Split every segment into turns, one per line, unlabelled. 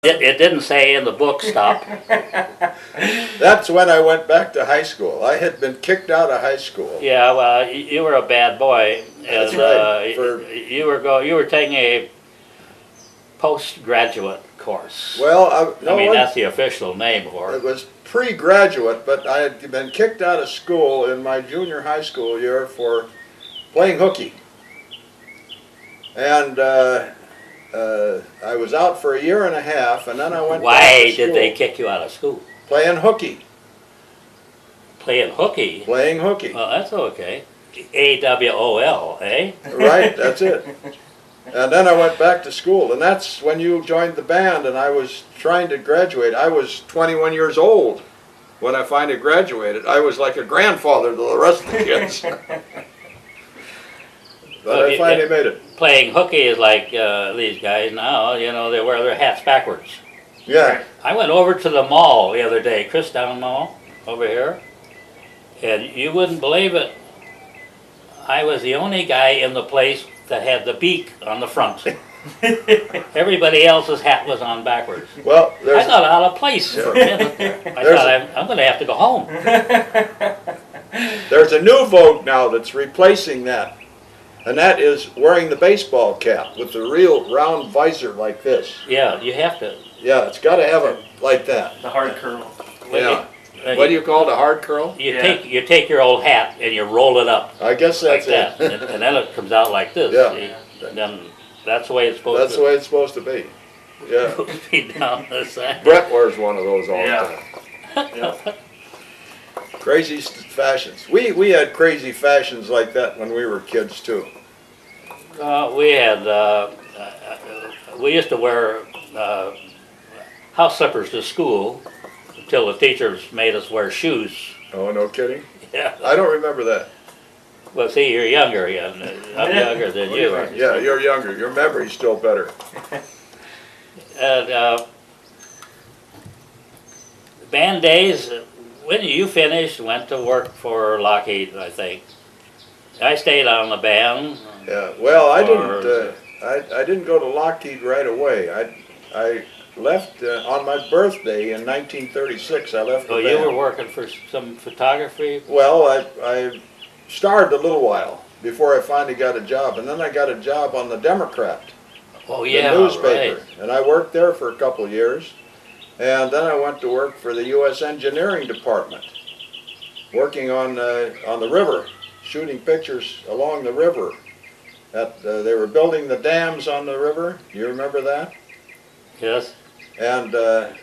It didn't say in the book stop.
That's when I went back to high school. I had been kicked out of high school.
Yeah, well, you were a bad boy,
That's
and
right.
you were taking a postgraduate course.
Well,
I mean, that's the official name for
it
it.
was pre-graduate, but I had been kicked out of school in my junior high school year for playing hooky. And I was out for a year and a half, and then I went back to
Why
school.
did they kick you out of school?
Playing hooky.
Playing hooky?
Playing hooky.
Well, that's okay. AWOL, eh?
Right, that's it. And then I went back to school, and that's when you joined the band, and I was trying to graduate. I was 21 years old when I finally graduated. I was like a grandfather to the rest of the kids. But I finally made it.
Playing hooky is like these guys now, you know, they wear their hats backwards.
Yeah.
I went over to the mall the other day, Christown Mall, over here, and you wouldn't believe it. I was the only guy in the place that had the beak on the front. Everybody else's hat was on backwards.
Well,
I thought out of place for a minute there. I thought I'm going to have to go home.
there's a new vogue now that's replacing that. And that is wearing the baseball cap with the real round visor like this.
Yeah, you have to.
Yeah, it's got to have it like that.
The hard curl.
Yeah. What do you call it, a hard curl?
You take your old hat and you roll it up
I guess
like
that's
that,
it.
and then it comes out like this.
Yeah.
See? And then that's the way it's supposed
That's
to
the way it's supposed to be. Yeah.
be down the side.
Brett wears one of those all
Yeah.
the time.
Yeah.
Crazy fashions. We had crazy fashions like that when we were kids too.
We had we used to wear house slippers to school until the teachers made us wear shoes.
Oh, no kidding?
Yeah.
I don't remember that.
Well, see, you're younger again. I'm younger than you are.
Yeah, you're younger. Your memory's still better.
And band days, when you finished, went to work for Lockheed, I think. I stayed on the band.
Yeah. Well, I
Or-
didn't. I didn't go to Lockheed right away. I left on my birthday in 1936. I left the
So
band.
you were working for some photography?
Well, I starved a little while before I finally got a job, and then I got a job on the Democrat,
Oh
the
yeah,
newspaper,
right.
and I worked there for a couple of years, and then I went to work for the U.S. Engineering Department, working on the river, shooting pictures along the river. They were building the dams on the river. Do you remember that?
Yes.
And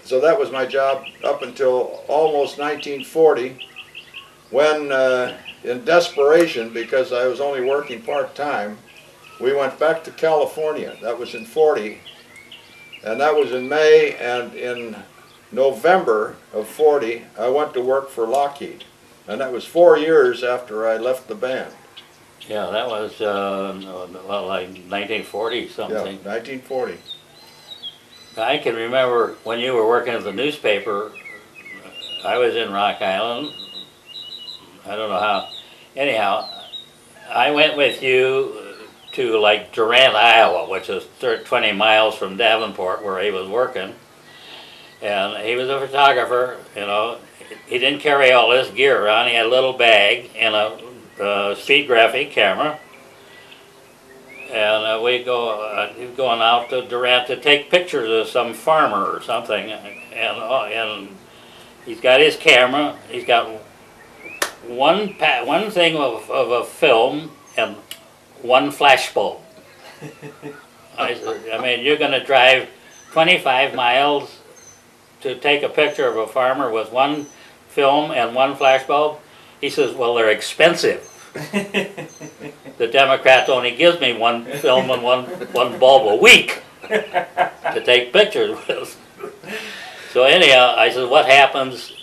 so that was my job up until almost 1940, when in desperation, because I was only working part-time, we went back to California. That was in 40, and that was in May, and in November of 40, I went to work for Lockheed, and that was 4 years after I left the band.
Yeah, that was well, like 1940
Yeah,
something.
1940.
I can remember when you were working at the newspaper. I was in Rock Island. I don't know how. Anyhow, I went with you to like Durant, Iowa, which is 20 miles from Davenport, where he was working. And he was a photographer, you know. He didn't carry all his gear around. He had a little bag and a speed graphic camera. And we going out to Durant to take pictures of some farmer or something. And he's got his camera. He's got one thing of a film and one flash bulb. I said, I mean, you're going to drive 25 miles to take a picture of a farmer with one film and one flash bulb? He says, well, they're expensive. The Democrat only gives me one film and one bulb a week to take pictures with. So anyhow, I said, what happens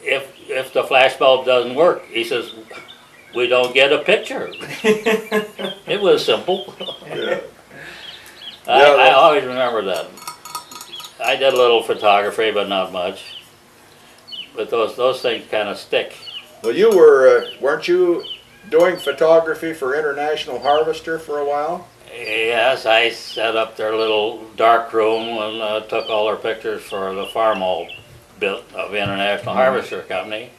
if the flash bulb doesn't work? He says, we don't get a picture. It was simple.
Yeah.
I always remember that. I did a little photography, but not much. But those things kind of stick.
Well, you weren't you doing photography for International Harvester for a while?
Yes, I set up their little dark room and took all their pictures for the farm all built of International Harvester Company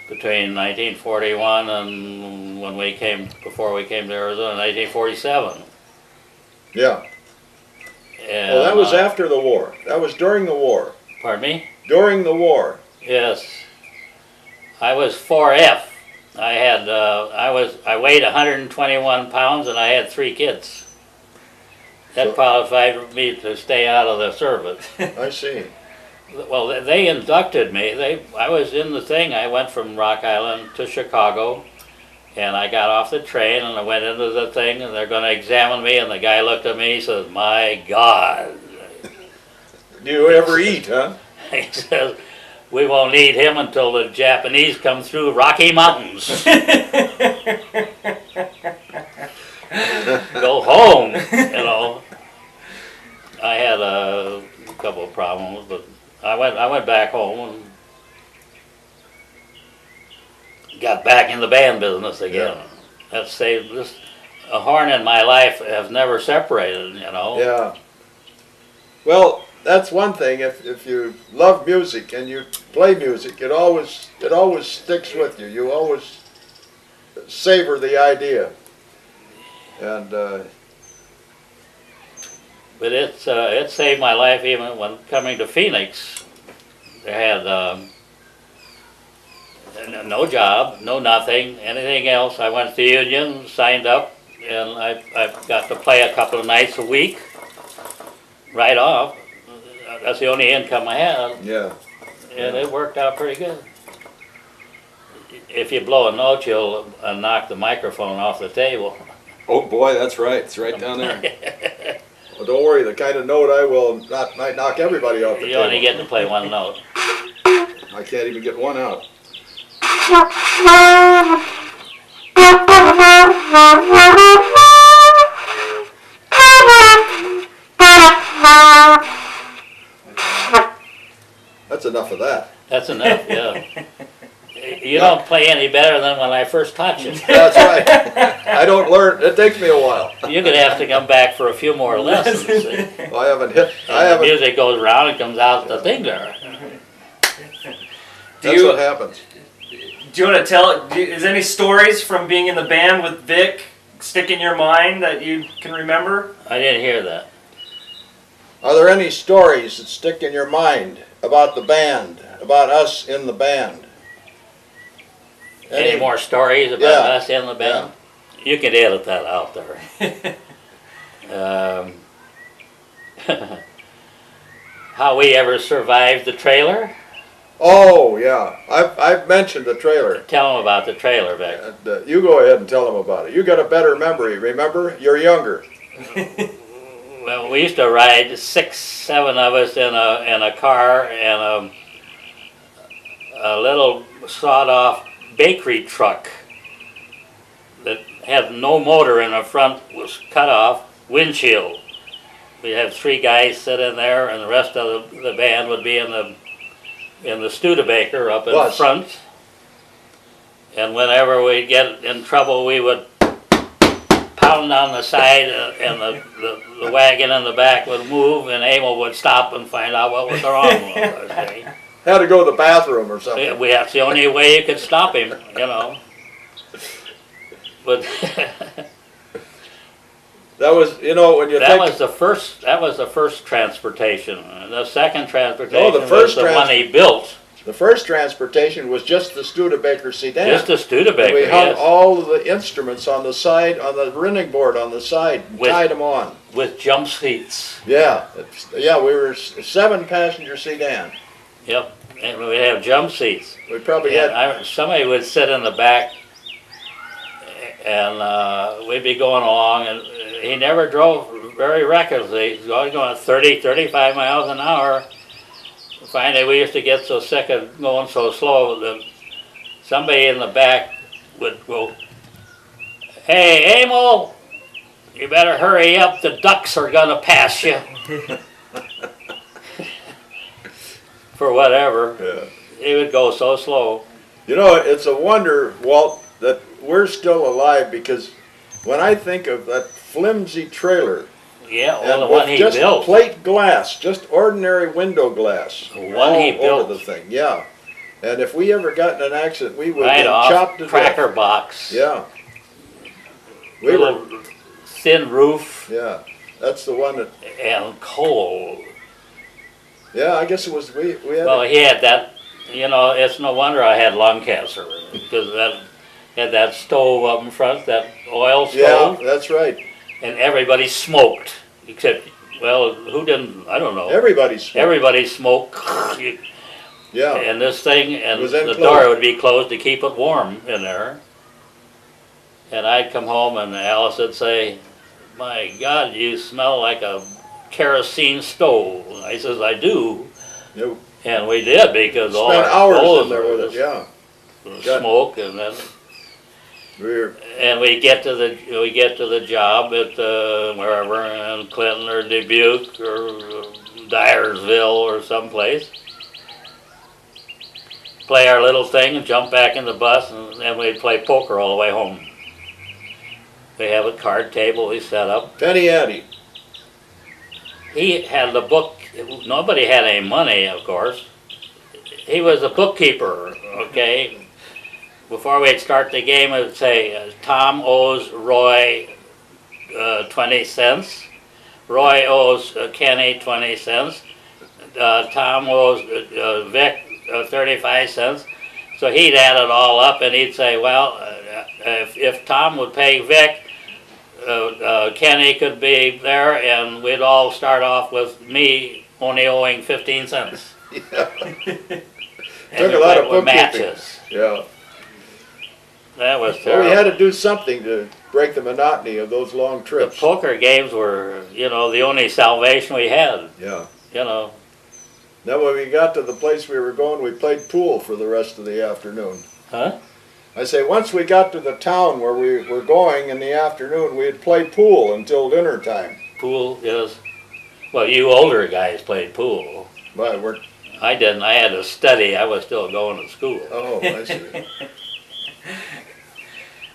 between 1941 and before we came to Arizona, 1947.
Yeah.
And,
Well, that was after the war. That was during the war.
Pardon me?
During the war.
Yes. I was 4F. I weighed 121 pounds and I had 3 kids. That
So-
qualified me to stay out of the service.
I see.
Well, they inducted me. I was in the thing. I went from Rock Island to Chicago, and I got off the train and I went into the thing, and they're going to examine me. And the guy looked at me. He says, "My God!"
Do you ever eat, huh?
He says, "We won't need him until the Japanese come through Rocky Mountains. Go home." You know. I had a couple of problems, but I went back home and got back in the band business again.
Yeah.
That saved this. A horn in my life has never separated, you know.
Yeah. Well, that's one thing. If you love music and you play music, it always sticks with you. You always savor the idea. And
But it saved my life even when coming to Phoenix. They had no job, no nothing, anything else. I went to the union, signed up, and I got to play a couple of nights a week, right off. That's the only income I had,
yeah.
and it worked out pretty good. If you blow a note, you'll knock the microphone off the table.
Oh boy, that's right. It's right down there.
Well, don't worry. The kind of note I will might knock everybody off the
You
table.
only get to play one note.
I can't even get one out. That's enough of that.
That's enough, yeah. You don't play any better than when I first taught you.
That's right. I don't learn. It takes me a while.
You're gonna have to come back for a few more lessons. See?
I haven't hit. I
The
haven't.
music goes around and comes out the thing there.
That's what happens.
Do you want to tell, is any stories from being in the band with Vic stick in your mind that you can remember?
I didn't hear that.
Are there any stories that stick in your mind about the band, about us in the band?
Any more stories about
Yeah.
us in the band? You can edit that out there. How we ever survived the trailer?
Oh yeah, I've mentioned the trailer.
Tell them about the trailer, Vic.
You go ahead and tell them about it. You got a better memory. Remember, you're younger.
Well, we used to ride 6, 7 of us in a car, and a little sawed-off bakery truck that had no motor in the front, was cut off, windshield. We'd have 3 guys sit in there, and the rest of the band would be in the Studebaker up in
Was.
front. And whenever we'd get in trouble, we would pound on the side, and the wagon in the back would move, and Emil would stop and find out what was wrong with us. See?
Had to go to the bathroom or something.
That's the only way you could stop him, you know. But
That was, you know, when you
that
think.
was the first transportation. And the second transportation
Oh, the first
was the one he built.
The first transportation was just the Studebaker sedan.
Just a Studebaker,
We hung
yes,
all of the instruments on the side, on the running board on the side, and
With-
tied them on.
with jump seats.
Yeah, yeah, we were a 7-passenger sedan.
Yep, and we'd have jump seats.
We probably had,
And somebody would sit in the back, and we'd be going along, and he never drove very recklessly. He was always going 30, 35 miles an hour. Finally, we used to get so sick of going so slow that somebody in the back would go, "Hey, Emil, you better hurry up, the ducks are gonna pass you." For whatever,
yeah.
he would go so slow.
You know, it's a wonder, Walt, that we're still alive, because when I think of that flimsy trailer.
Yeah,
And
well, the
with
one he
just
built.
plate glass, just ordinary window glass.
The one he
all
built.
over the thing, yeah. And if we ever got in an accident, we would
Right
have
off,
been chopped to
cracker
death.
box.
Yeah. We were,
Little thin roof
yeah, that's the one that,
and coal.
yeah, I guess it was, we had,
Well, he had that, you know, it's no wonder I had lung cancer, because that, had that stove up in front, that oil
yeah,
stove,
that's right.
and everybody smoked, except, well, who didn't, I don't know.
Everybody smoked.
Everybody smoked,
Yeah,
and this thing, and
It was
the
enclosed.
door would be closed to keep it warm in there. And I'd come home and Alice would say, "My God, you smell like a kerosene stove." I says, "I do."
yeah.
And we did, because all
Spent
our
hours
clothes
in there
were
with it,
just
yeah. Got-
smoke, and then we get to the job at wherever, in Clinton or Dubuque or Dyersville or someplace. Play our little thing and jump back in the bus, and then we'd play poker all the way home. We have a card table we set up.
Penny Ante.
He had the book. Nobody had any money, of course. He was a bookkeeper, okay? Before we'd start the game, it would say, Tom owes Roy 20 cents. Roy owes Kenny 20 cents. Tom owes Vic 35 cents. So he'd add it all up, and he'd say, well, if Tom would pay Vic, Kenny could be there, and we'd all start off with me only owing 15 cents.
Yeah.
And
Took a
we
lot
played
of
with
bookkeeping.
matches.
Yeah.
That was
Well,
terrible.
we had to do something to break the monotony of those long
The
trips.
poker games were, you know, the only salvation we had,
Yeah.
you know.
Then when we got to the place we were going, we played pool for the rest of the afternoon.
Huh?
I say, once we got to the town where we were going in the afternoon, we'd play pool until dinner time.
Pool is, well, you older guys played pool.
But we're,
I didn't. I had to study. I was still going to school.
oh, I see.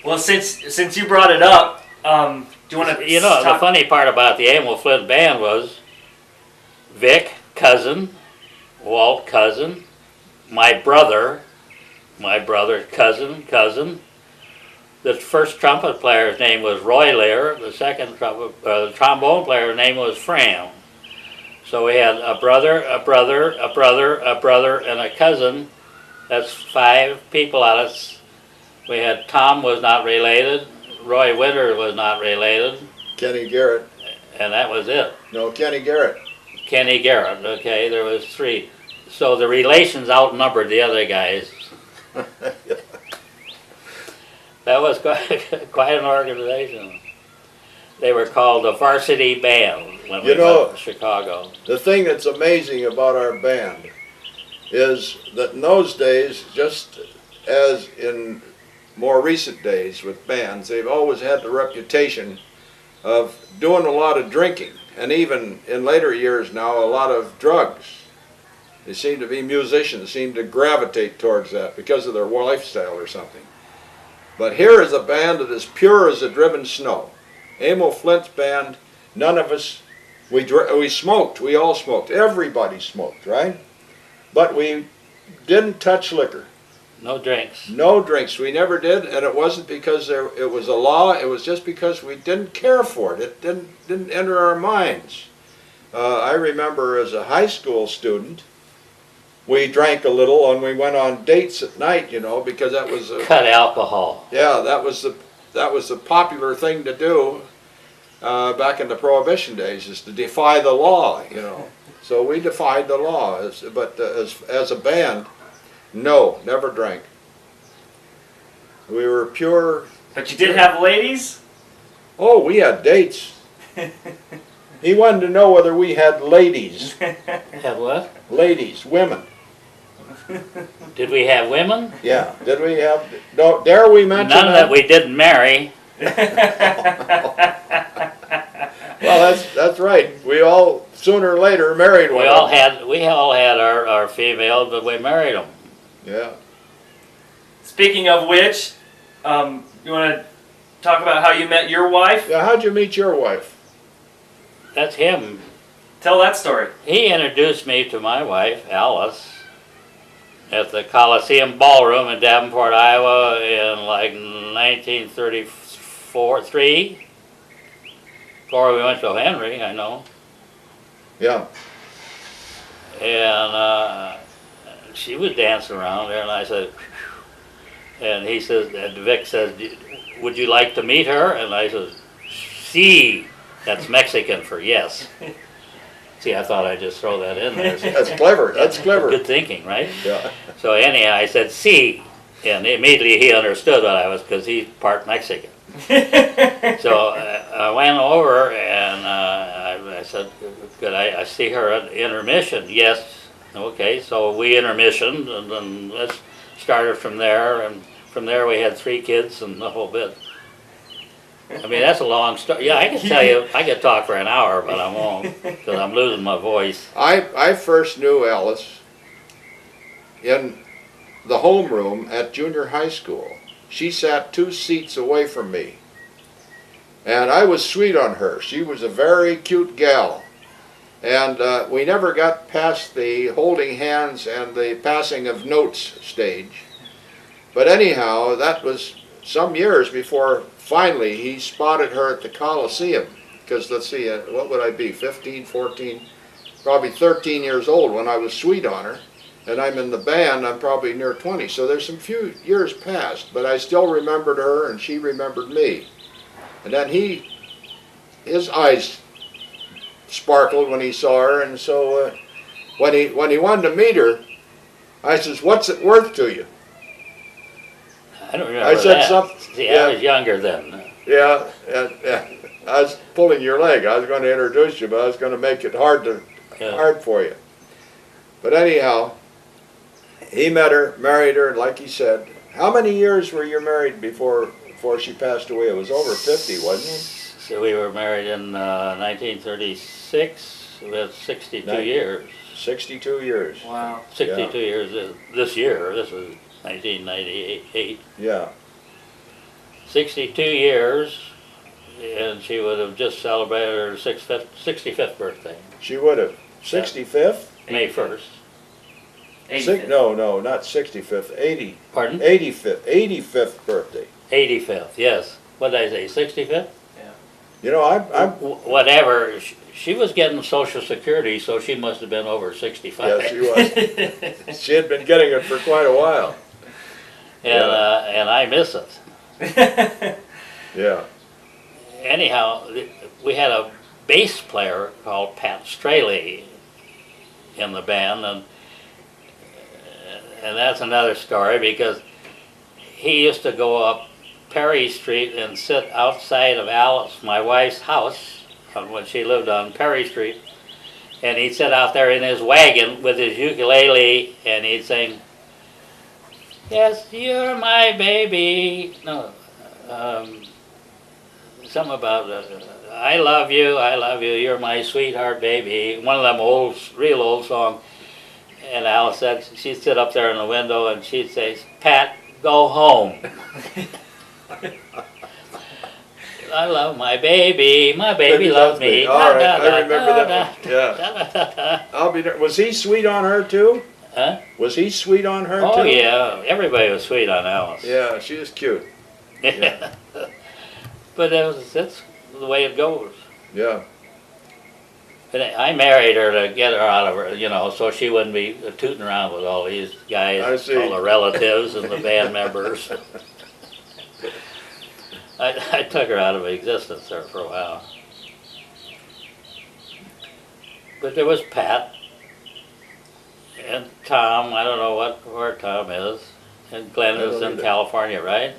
Well, since you brought it up, do you want to?
You know, the funny part about the Emil Flint Band was Vic, cousin, Walt, cousin, my brother, cousin. The first trumpet player's name was Roy Lear. The second trombone player's name was Fram. So we had a brother, and a cousin. That's 5 people on us. We had Tom was not related, Roy Winter was not related,
Kenny Garrett.
and that was it.
No, Kenny Garrett.
Kenny Garrett, okay, there was 3. So the relations outnumbered the other guys. That was quite an organization. They were called the Varsity Band when we
You know-
went to Chicago.
The thing that's amazing about our band is that in those days, just as in more recent days with bands, they've always had the reputation of doing a lot of drinking, and even in later years now, a lot of drugs. They seem to be musicians, seem to gravitate towards that because of their lifestyle or something. But here is a band that is pure as the driven snow. Emil Flint's band, none of us, we smoked, we all smoked, everybody smoked, right? But we didn't touch liquor.
No drinks.
No drinks, we never did, and it wasn't because it was a law, it was just because we didn't care for it. It didn't enter our minds. I remember as a high school student, we drank a little and we went on dates at night, you know, because that was
Cut alcohol.
yeah, that was the popular thing to do back in the Prohibition days, is to defy the law, you know. So we defied the law, but as a band, no, never drank. We were pure.
But you did have ladies.
Oh, we had dates. He wanted to know whether we had ladies.
Have what?
Ladies, women.
Did we have women?
Yeah. Did we have? No, dare we mention
None that we didn't marry.
Well, that's right. We all sooner or later married one.
We all had our females, but we married them.
Yeah.
Speaking of which, you want to talk about how you met your wife?
Yeah, how'd you meet your wife?
That's him.
Tell that story.
He introduced me to my wife, Alice, at the Coliseum Ballroom in Davenport, Iowa in like 1934-3. Before we went to Henry, I know.
Yeah.
And she was dancing around there, and I said, and he says, and Vic says, would you like to meet her? And I said, sí. That's Mexican for yes. See, I thought I'd just throw that in there.
That's clever. That's clever.
Good thinking, right?
Yeah.
So anyhow, I said, sí. And immediately he understood what I was, because he's part Mexican. So I went over and I said, could I see her at intermission? Yes. Okay, so we intermissioned, and then let's started from there, and from there we had 3 kids and the whole bit. I mean, that's a long story. Yeah, I could tell you, I could talk for an hour, but I won't, because I'm losing my voice.
I first knew Alice in the homeroom at junior high school. She sat 2 seats away from me. And I was sweet on her. She was a very cute gal. And we never got past the holding hands and the passing of notes stage. But anyhow, that was some years before finally he spotted her at the Coliseum. Because let's see, what would I be, 15, 14, probably 13 years old when I was sweet on her. And I'm in the band, I'm probably near 20. So there's some few years past, but I still remembered her and she remembered me. And then his eyes sparkled when he saw her, and so when he wanted to meet her, I says, "What's it worth to you?"
I don't remember
I said
that.
something.
See,
Yeah.
I was younger then.
Yeah, and I was pulling your leg. I was going to introduce you, but I was going to make it hard for you. But anyhow, he met her, married her, like he said. How many years were you married before she passed away? It was over 50, wasn't it?
So we were married in 1936 with 62 years.
62 years.
Wow.
62 years this year. This was 1998.
Yeah.
62 years, and she would have just celebrated her 65th birthday,
She would have. 65th?
May 1st.
No, not 65th. 80.
Pardon?
85th birthday.
85th, yes. What did I say, 65th?
You know, I'm
Whatever. She was getting Social Security, so she must have been over 65.
yeah, she was. She had been getting it for quite a while.
And I miss it.
Yeah.
Anyhow, we had a bass player called Pat Straley in the band, and that's another story, because he used to go up Perry Street and sit outside of Alice, my wife's house, when she lived on Perry Street, and he'd sit out there in his wagon with his ukulele, and he'd sing, "Yes, you're my baby." No, something about I love you, you're my sweetheart baby. One of them old, real old songs. And Alice said, she'd sit up there in the window and she'd say, "Pat, go home." I love my baby loves me.
All right, I remember that one. Yeah. I'll be there. Was he sweet on her too?
Huh?
Was he sweet on her too?
Oh yeah, everybody was sweet on Alice.
Yeah, she was cute. Yeah.
But that's the way it goes.
Yeah.
But I married her to get her out of her, so she wouldn't be tooting around with all these
I
guys,
see.
all the relatives and the band members. I took her out of existence there for a while. But there was Pat and Tom. I don't know where Tom is. And Glenn
I don't
is in
either.
California, right?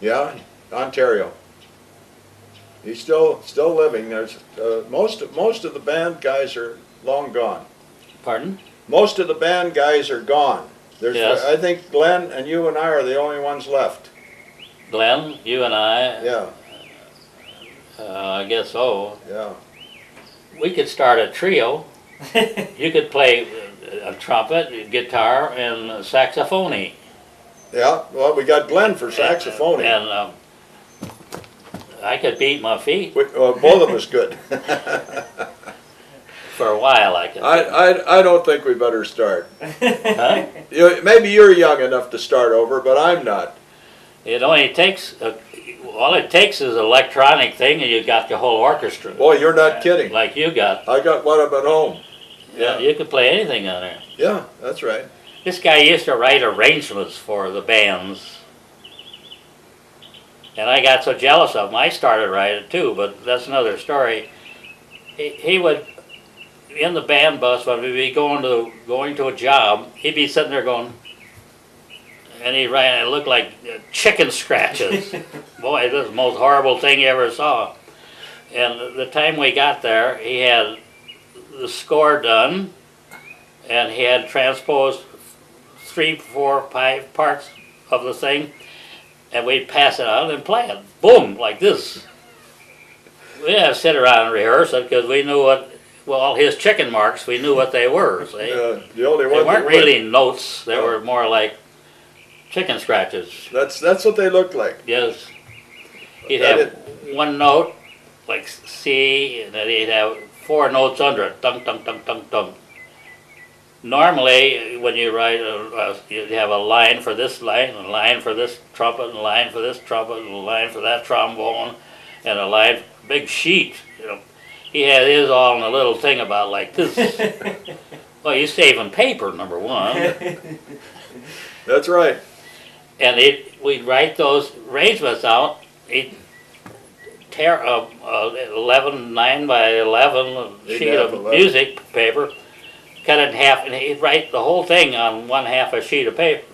Yeah, Ontario. He's still living. There's most of the band guys are long gone.
Pardon?
Most of the band guys are gone. There's
Yes.
I think Glenn and you and I are the only ones left.
Glenn, you and I,
Yeah,
I guess so.
yeah.
We could start a trio. You could play a trumpet, guitar, and saxophone.
Yeah, well, we got Glenn for saxophone.
And I could beat my feet
Both of us could.
for a while. I could.
I don't think we better start.
Huh?
Maybe you're young enough to start over, but I'm not.
It only takes all it takes is an electronic thing, and you got the whole orchestra.
Boy, you're not kidding.
Like you got.
I got one of them at home.
Yeah, you could play anything on there.
Yeah, that's right.
This guy used to write arrangements for the bands. And I got so jealous of him, I started writing too, but that's another story. He would, in the band bus, when we'd be going to a job, he'd be sitting there going, and he'd write, and it looked like chicken scratches. Boy, this is the most horrible thing you ever saw. And the time we got there, he had the score done, and he had transposed 3, 4, 5 parts of the thing, and we'd pass it on and play it. Boom, like this. We didn't have to sit around and rehearse it because we knew all his chicken marks, we knew what they were. See?
The only
They
one
weren't
that
really notes, they
No.
were more like chicken scratches.
That's what they look like.
Yes. He'd
That
have one note, like C, and then he'd have 4 notes under it, dunk, dunk, dunk, dunk, dunk. Normally, when you write, you'd have a line for this line, a line for this trumpet, and a line for this trumpet, and a line for that trombone, and a line, big sheet, you know. He had his all in a little thing about like this. Well, you're saving paper, number one.
That's right.
And we'd write those arrangements out. He'd tear a 9 by 11 sheet
8.5
of
11.
music paper, cut it in half, and he'd write the whole thing on 1/2 a sheet of paper.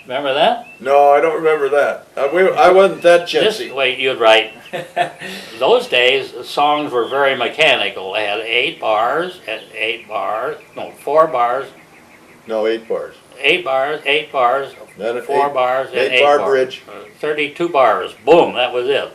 Remember that?
No, I don't remember that. I wasn't that
This
chintzy.
way you'd write. Those days, the songs were very mechanical. They had 8 bars, and 8 bars, no, 4 bars,
No, 8 bars.
8 bars, 8 bars,
Then
4 bars, and 8
8-bar
bars.
bridge.
32 bars. Boom, that was it.